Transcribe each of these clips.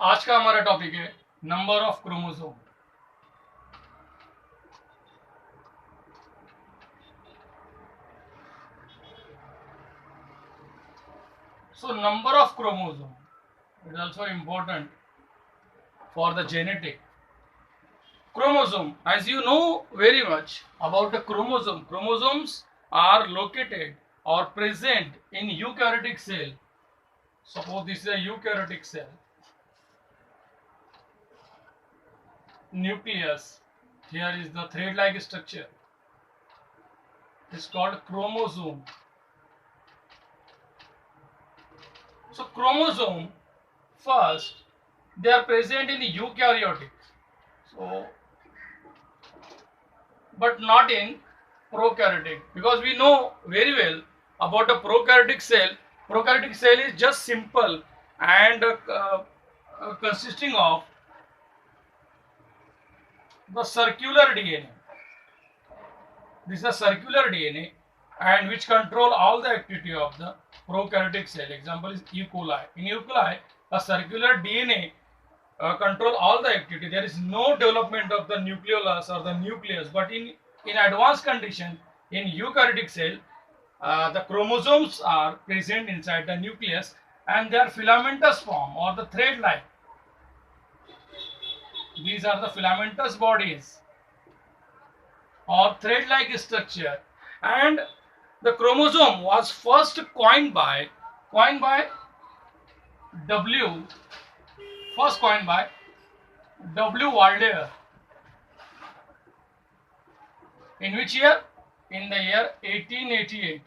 आज का हमारा टॉपिक है number of chromosome. So number of chromosome is also important for the genetic. Chromosome, as you know very much about the chromosome, chromosomes are located or present in eukaryotic cell. Suppose this is a eukaryotic cell. Nucleus. Here is the thread-like structure. It's called chromosome. So chromosome first they are present in eukaryotic. So but not in prokaryotic, because we know very well about the prokaryotic cell. Prokaryotic cell is just simple and consisting of the circular DNA. This is a circular DNA and which control all the activity of the prokaryotic cell. Example is E. coli. In E. coli, a circular DNA control all the activity. There is no development of the nucleolus or the nucleus, but in advanced condition in eukaryotic cell, the chromosomes are present inside the nucleus and they are filamentous form or the thread like. These are the filamentous bodies or thread like structure, and the chromosome was first coined by W first coined by W. Waldeyer. In which year? In the year 1888.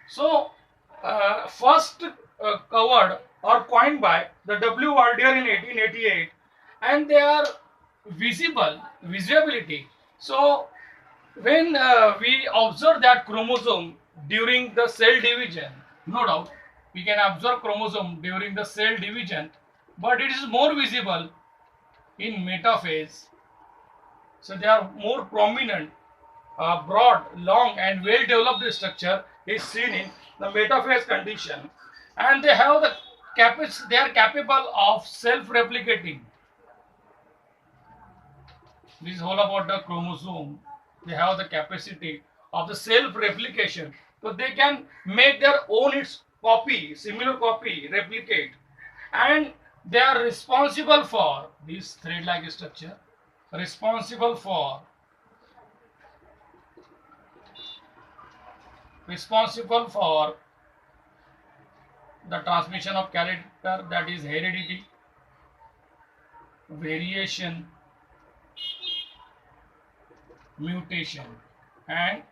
So, first covered or coined by the W. Waldeyer in 1888, and they are visibility. So, when we observe that chromosome during the cell division, no doubt we can observe chromosome during the cell division, but it is more visible in metaphase. So they are more prominent, broad, long and well developed structure is seen in the metaphase condition, and they have the capacity, they are capable of self-replicating. This is all about the chromosome. They have the capacity of the self-replication, so they can make their own its copy, similar copy, replicate, and they are responsible for this thread-like structure, responsible for the transmission of character, that is heredity, variation, mutation, and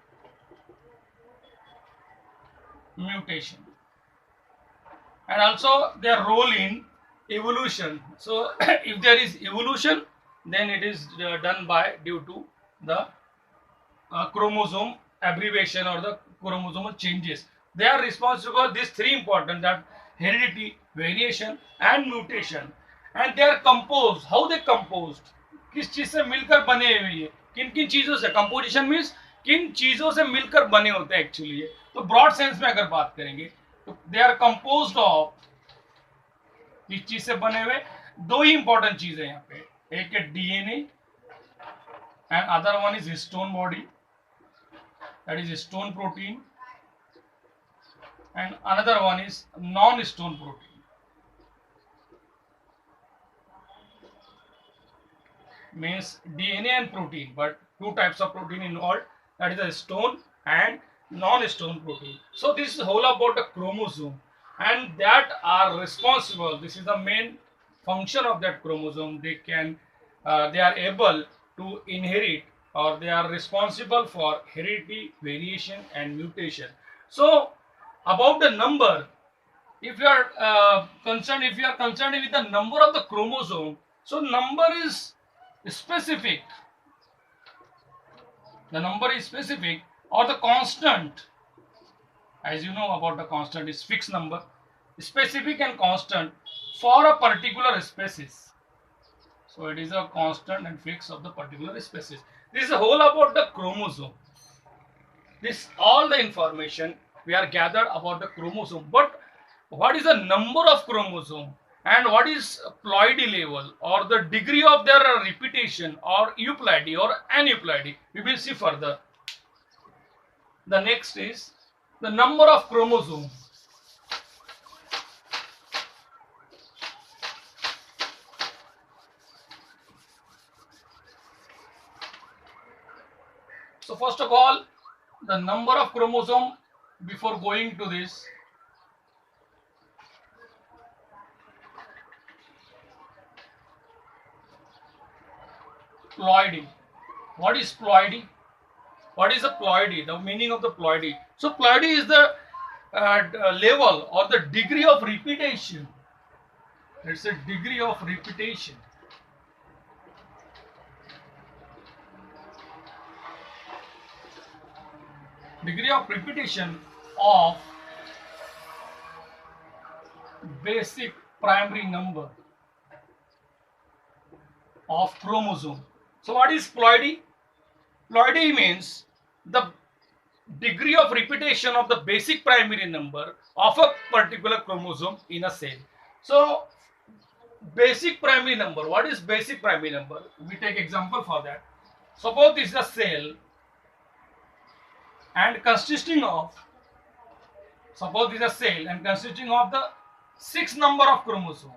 and also their role in evolution. So if there is evolution, then it is done by due to the chromosome abbreviation or the chromosomal changes. They are responsible, these three important, that heredity, variation and mutation, and they are composed. How they composed? किस चीज से मिलकर बने हुए ये, किन किन चीजों से? कंपोजिशन मीन्स किन चीजों से मिलकर बने होते हैं एक्चुअली ये। तो ब्रॉड सेंस में अगर बात करेंगे तो दे आर कंपोज्ड ऑफ, किस चीज से बने हुए? दो ही इंपॉर्टेंट चीज है यहाँ पे, एक है DNA and other one is histone body, that is stone protein, and another one is non-stone protein. Means DNA and protein, but two types of protein involved, that is the stone and non-stone protein. So this is whole about the chromosome, and that are responsible, this is the main function of that chromosome. They are able to inherit, or they are responsible for heredity, variation and mutation. So about the number, if you are concerned with the number of the chromosome, so number is specific, the number is specific or the constant. As you know about the constant is fixed number, specific and constant for a particular species. So it is a constant and fixed of the particular species. This is whole about the chromosome. This all the information we are gathered about the chromosome. But what is the number of chromosome? And what is ploidy level or the degree of their repetition or euploidy or aneuploidy? We will see further. The next is the number of chromosomes. So first of all, the number of chromosome. Before going to this, ploidy. What is ploidy? What is a ploidy? The meaning of the ploidy. So ploidy is the level or the degree of repetition. It's a degree of repetition. Degree of repetition of basic primary number of chromosome. So what is ploidy? Ploidy means the degree of repetition of the basic primary number of a particular chromosome in a cell. So basic primary number. What is basic primary number? We take example for that. Suppose this is a cell and consisting of, suppose this is a cell and consisting of the 6 number of chromosomes.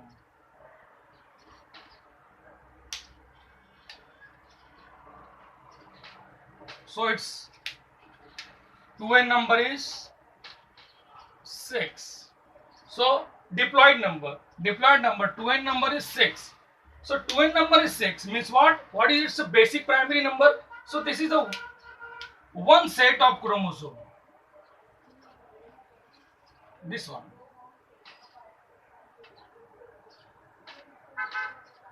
So its 2n number is 6. So diploid number 2n number is 6. So 2n number is 6 means what? What is its basic primary number? So this is a one set of chromosome. This one.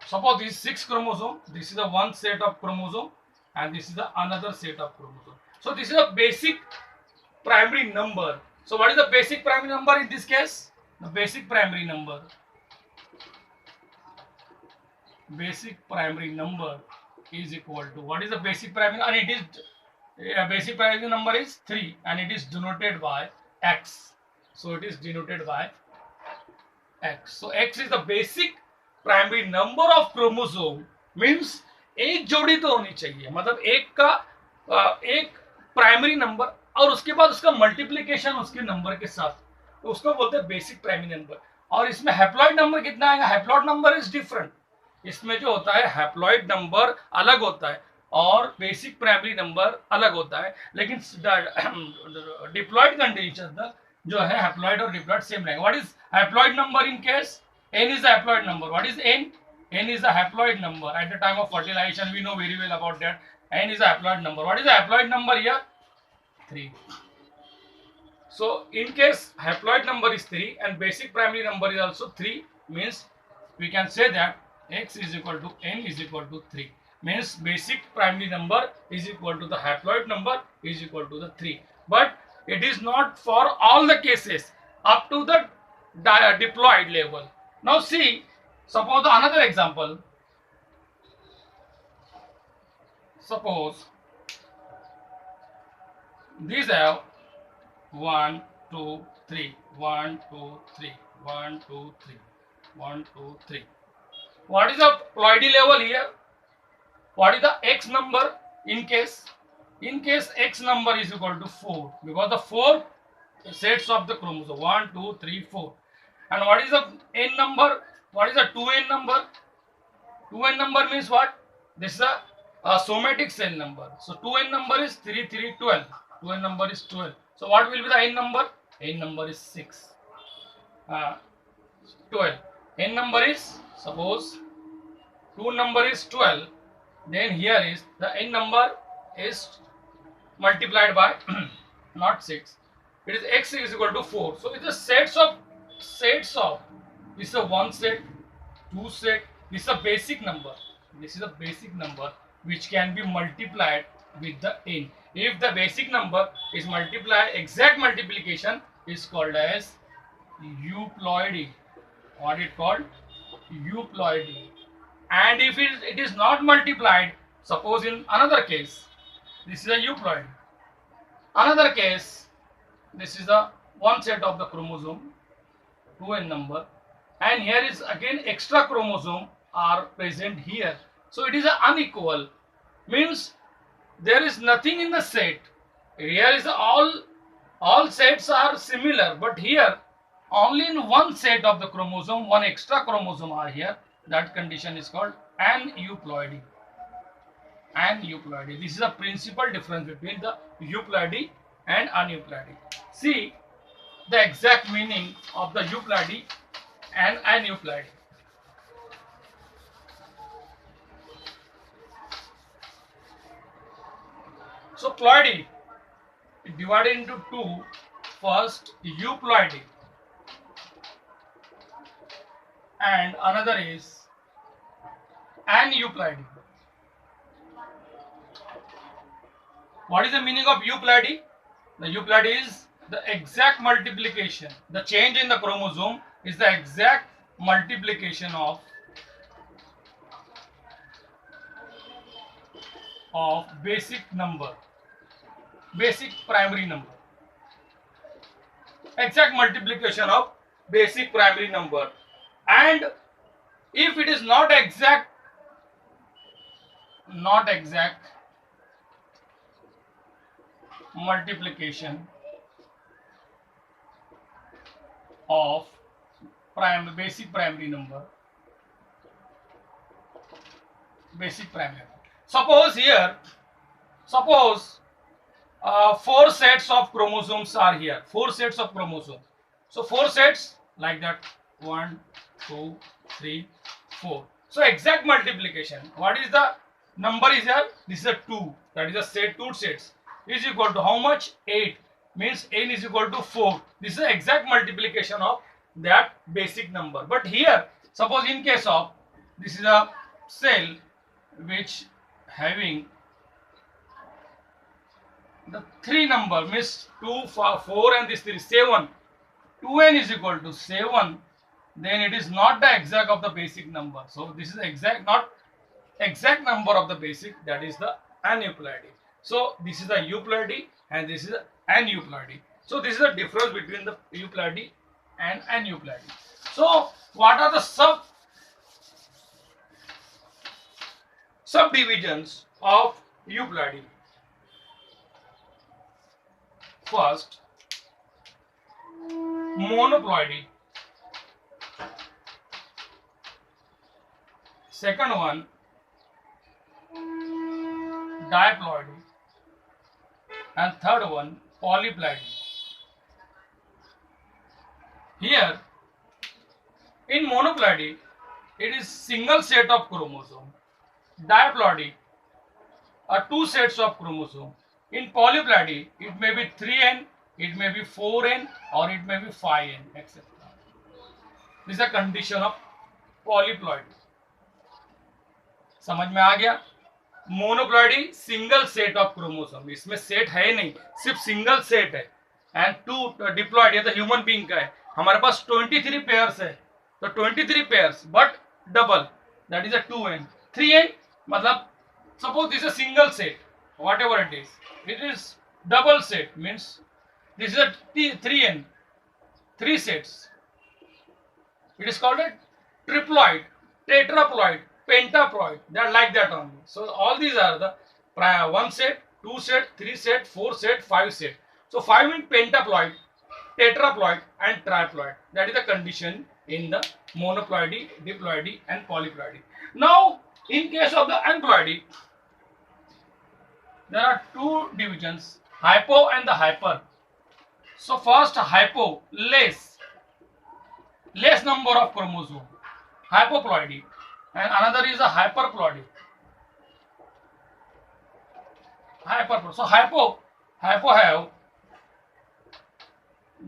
Suppose this 6 chromosome. This is the one set of chromosome, and this is the another set of chromosome. So this is a basic primary number. So what is the basic primary number in this case? The basic primary number. Basic primary number is equal to, what is the basic primary? And it is basic primary number is 3 and it is denoted by x. So it is denoted by x. So x is the basic primary number of chromosome. Means एक जोड़ी तो होनी चाहिए, मतलब एक का एक primary number और उसके बाद उसका मल्टीप्लिकेशन उसके नंबर के साथ, तो उसको बोलते हैं बेसिक प्राइमरी नंबर. और इसमें हैप्लॉइड नंबर कितना आएगा? Haploid number is different. इसमें जो होता है हैप्लॉइड नंबर अलग होता है और बेसिक प्राइमरी नंबर अलग होता है, लेकिन डिप्लॉइड कंडीशन जो है हैप्लॉइड और डिप्लॉइड सेम रहेगा. What is haploid number in case? n is the haploid number. What is n? N is the haploid number. At the time of fertilization, we know very well about that. N is the haploid number. What is the haploid number here? 3. So in case haploid number is 3 and basic primary number is also 3, means we can say that x is equal to n is equal to 3. Means basic primary number is equal to the haploid number is equal to the 3. But it is not for all the cases up to the diploid level. Now see, suppose another example. Suppose these have 1, 2, 3, 1, 2, 3, 1, 2, 3, 1, 2, 3. What is the ploidy level here? What is the x number in case? In case x number is equal to 4, because the 4 sets of the chromosome 1, 2, 3, 4. And what is the n number? What is the 2n number? 2n number means what? This is a somatic cell number. So 2n number is 3, 3, 12. 2n number is 12. So what will be the n number? N number is 6. 12. N number is, suppose 2 number is 12. Then here is the n number is multiplied by not 6. It is x is equal to 4. So it is sets of this is a one set, two set. This is a basic number. This is a basic number which can be multiplied with the n. If the basic number is multiplied, exact multiplication is called as euploidy. What is it called? Euploidy. And if it is not multiplied, suppose in another case, this is a euploid. Another case, this is a one set of the chromosome, 2n number, and here is again extra chromosome are present here. So it is unequal, means there is nothing in the set. Here is all sets are similar, but here only in one set of the chromosome, one extra chromosome are here. That condition is called aneuploidy. Aneuploidy. This is a principal difference between the euploidy and aneuploidy. See the exact meaning of the euploidy and aneuploidy. So ploidy divided into two. First euploidy and another is aneuploidy. What is the meaning of euploidy? The euploidy is the exact multiplication. The change in the chromosome is the exact multiplication of basic number, basic primary number. Exact multiplication of basic primary number. And if it is not exact multiplication of basic primary number. Suppose here, four sets of chromosomes are here. Four sets of chromosomes. So four sets like that. 1, 2, 3, 4. So exact multiplication. What is the number is here? This is a 2. That is a set, 2 sets. Is equal to how much? 8. Means n is equal to 4. This is the exact multiplication of that basic number. But here, suppose in case of this is a cell which having the 3 number, means 2, 4 and this 3, 7. 2n is equal to 7. Then it is not the exact of the basic number. So this is exact, not exact number of the basic. That is the aneuploidy. So this is the euploidy and this is the aneuploidy. So this is the difference between the euploidy and aneuploidy. So what are the subdivisions of euploidy? First, monoploidy. Second one, diploidy. And third one, polyploidy. Here, in monoploidy, it is single set of chromosome. Diploidy are 2 sets of chromosome. In polyploidy, it may be 3n, it may be 4n, or it may be 5n, etc. This is a condition of polyploidy. समझ में आ गया? मोनोप्लॉइडी single set of chromosome, इसमें set है नहीं, सिर्फ single set है. And to diploid, ये तो ह्यूमन बीइंग का है. हमारे पास 23 पेयर्स है, तो 23 pairs but double, that is a 2n. 3n मतलब suppose this is a single set, what ever it is double set, means this is a 3n, 3 sets. It is called a triploid, tetraploid, pentaploid. They are like that only. So all these are the 1 set, 2 set, 3 set, 4 set, 5 set. So 5 means pentaploid, tetraploid and triploid. That is the condition in the monoploidy, diploidy and polyploidy. Now in case of the aneuploidy, there are 2 divisions, hypo and the hyper. So first hypo, less number of chromosome, hypoploidy, and another is a hyperploidy. So hypo have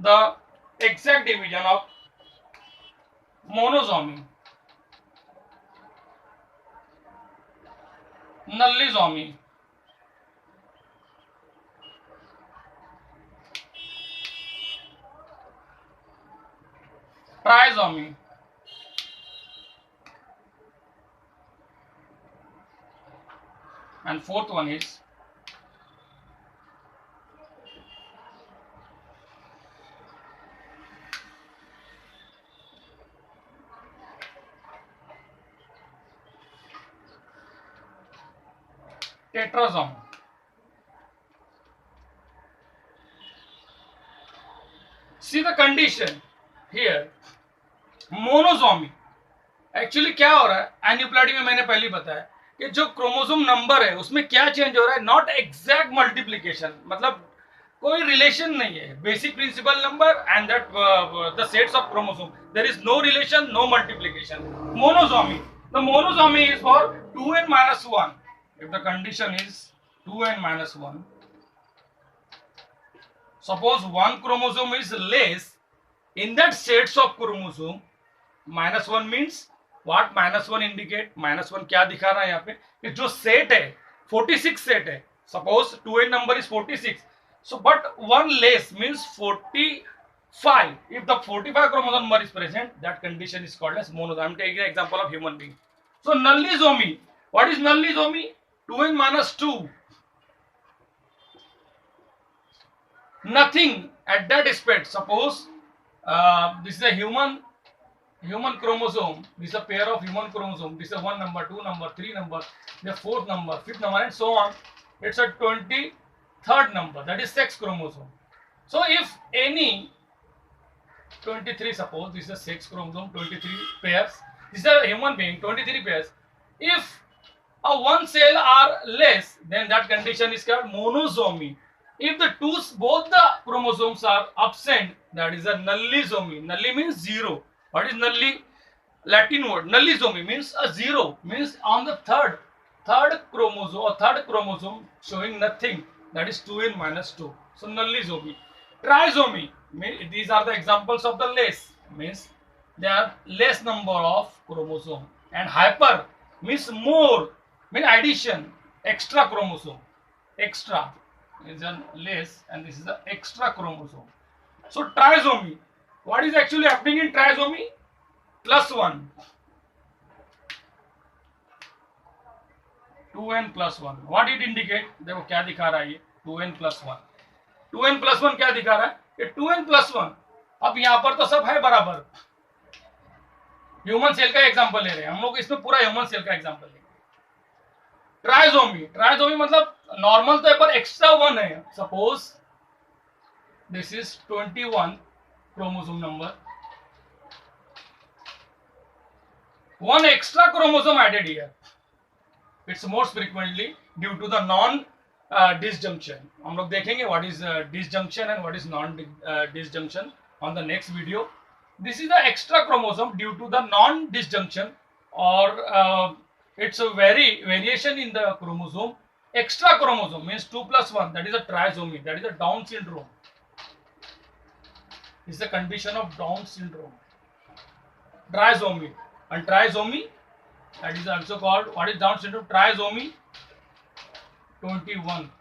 the exact division of monosomy, nullisomy, trisomy, and fourth one is tetrasomy. See the condition here, monosomy. Actually क्या हो रहा है aneuploidy में, मैंने पहले बताया कि जो क्रोमोसोम नंबर है उसमें क्या चेंज हो रहा है, नॉट एग्जैक्ट मल्टीप्लीकेशन, मतलब कोई रिलेशन नहीं है, basic principle number and that the sets of chromosome, there is no relation, no multiplication. Monosomy, the monosomy is for 2n-1. if the condition is 2n-1, suppose one chromosome is less in that sets of chromosome, -1 means what? -1 indicate, -1 क्या दिखा रहा है यहाँ पे कि जो set है 46 set है, suppose 2n number is 46, so but one less means 45. if the 45 chromosome number is present, that condition is called as monosomy. I'm taking an example of human being. So nullisomy, what is nullisomy? 2n-2, nothing at that spread. Suppose this is a human chromosome, this is a pair of human chromosome, this is 1 number, 2 number, 3 number, the 4th number, 5th number, and so on. It's a 23rd number, that is sex chromosome. So if any 23, suppose this is a sex chromosome, 23 pairs, this is a human being, 23 pairs. If a one cell are less, then that condition is called monosomy. If both the chromosomes are absent, that is a nullisomy. Nulli means zero. What is nulli? Latin word. Nullisomy means a zero, means on the third chromosome or third chromosome showing nothing, that is 2n-2. So nullisomy. Trisomy, these are the examples of the less, means there are less number of chromosome, and hyper means more, mean addition, extra chromosome. Extra is a less and this is the extra chromosome. So trisomy, what is actually happening in trisomy? +1, 2n+1. what it indicate? देखो क्या दिखा रहा है ये 2n+1. 2n+1 क्या दिखा रहा है? ये 2n+1. अब यहाँ पर तो सब है बराबर. ह्यूमन सेल का एग्जांपल ले रहे हैं हम लोग, इसमें पूरा ह्यूमन सेल का एग्जांपल लेंगे. ट्राइसोमी मतलब नॉर्मल तो है पर एक्स्ट्रा 1 है. Suppose this is 21 chromosome number, one extra chromosome added here. It's most frequently due to the non disjunction. हम लोग देखेंगे what is disjunction and what is non disjunction on the next video. This is the extra chromosome due to the non disjunction or it's a variation in the chromosome. Extra chromosome means 2+1, that is a trisomy, that is a Down syndrome. This is the condition of Down syndrome. Trisomy. And trisomy, that is also called, what is Down syndrome? Trisomy 21.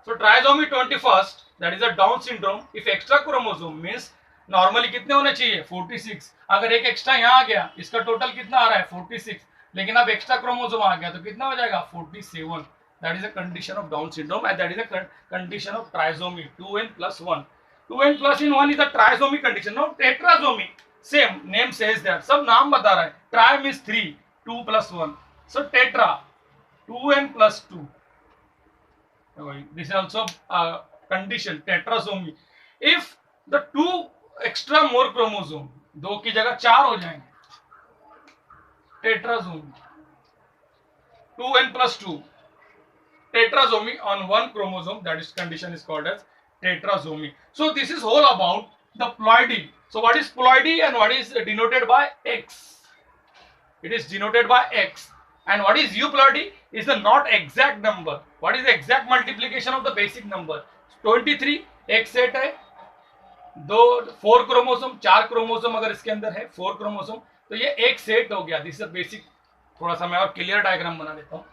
So trisomy 21st, that is a Down syndrome. If extra chromosome means normally कितने होने चाहिए? 46. अगर एक extra यहाँ आ गया, इसका total कितना आ रहा है? 46. लेकिन अब एक्स्ट्रा क्रोमोसोम आ गया तो कितना हो जाएगा? 47. That is a condition of Down syndrome and that is a condition of trisomy. 2n+1. 2n+1 is a trisomy condition. Now tetrasomy, same name says that, सब नाम बता रहा है. Tri means 3, 2+1. So tetra, 2n+2. This is also a condition, tetrasomy. If the 2 extra more chromosome, 2 की जगह 4 हो जाएंगे, tetrasomy. 2n+2. Tetrasomy on 1 chromosome, that is condition is called as tetrasomy. So this is all about the ploidy. So what is ploidy and what is denoted by X? It is denoted by X. And what is euploidy? Is the not exact number. What is the exact multiplication of the basic number? 23 एक set है, 4 chromosome, 4 chromosome अगर इसके अंदर है, 4 chromosome, तो ये एक set हो गया. This is basic. थोड़ा सा मैं और क्लियर डायग्राम बना देता हूँ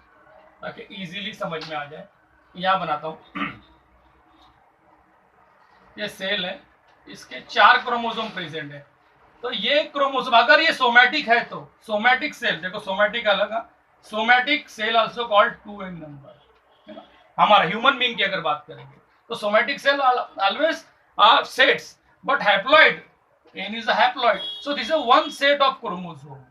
ताकि इजीली समझ में आ जाए. यहाँ बनाता हूँ. ये सेल है, इसके 4 क्रोमोसोम प्रेजेंट है. तो ये क्रोमोसोम अगर ये सोमैटिक है तो सोमैटिक सेल, देखो सोमैटिक अलग है, somatic cell also called 2n number, है ना. हमारा ह्यूमन बीइंग की अगर बात करेंगे तो somatic cell always are sets, but haploid, n is a haploid, so this is a one set of chromosome,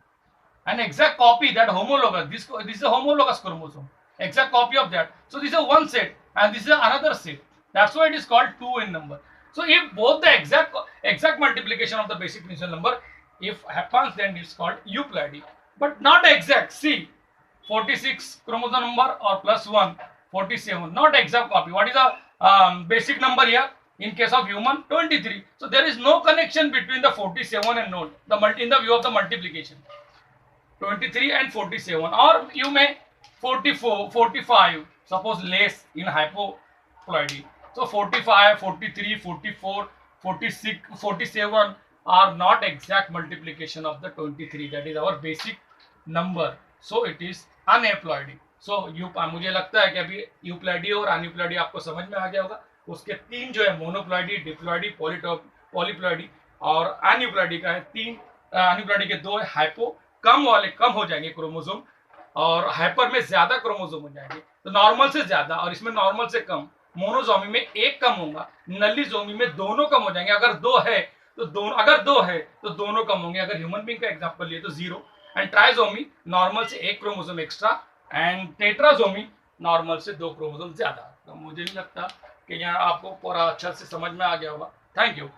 an exact copy, that homologous, this is a homologous chromosome. exact copy of that. So this is one set and this is another set. That's why it is called 2 in number. So if both the exact multiplication of the basic natural number if happens, then it's called euploidy, but not exact. See, 46 chromosome number or plus 1, 47, not exact copy. What is the basic number here? In case of human, 23. So there is no connection between the 47 and node, in the view of the multiplication. 23 and 47, or you may 44, 45, suppose less in hypoploidy. So 45, 43, 44, 46, 47 are not exact multiplication of the 23. That is our basic number. So it is अनएप्लॉयडी. सो मुझे लगता है कि अभी यूप्लॉयडी और अनयूप्लॉयडी आपको समझ में आ गया होगा. उसके तीन जो है मोनोप्लॉयडी, डिप्लॉयडी, पॉलीप्लॉयडी और अनयूप्लॉयडी का है तीन. अनयूप्लॉयडी के दो है. हाइपो कम वाले कम हो जाएंगे क्रोमोसोम और हाइपर में ज्यादा क्रोमोसोम हो जाएंगे. तो नॉर्मल से ज्यादा और इसमें नॉर्मल से कम. मोनोजोमी में एक कम होगा, नलीजोमी में दोनों कम हो जाएंगे. अगर दो है तो दोनों कम होंगे. अगर ह्यूमन बीइंग का एग्जांपल लिए तो जीरो. एंड ट्राइजोमी नॉर्मल से एक क्रोमोसोम एक्स्ट्रा एंड टेट्राजोमी नॉर्मल से दो क्रोमोसोम ज्यादा. तो मुझे नहीं लगता कि यहाँ आपको पूरा अच्छा से समझ में आ गया होगा. Thank you.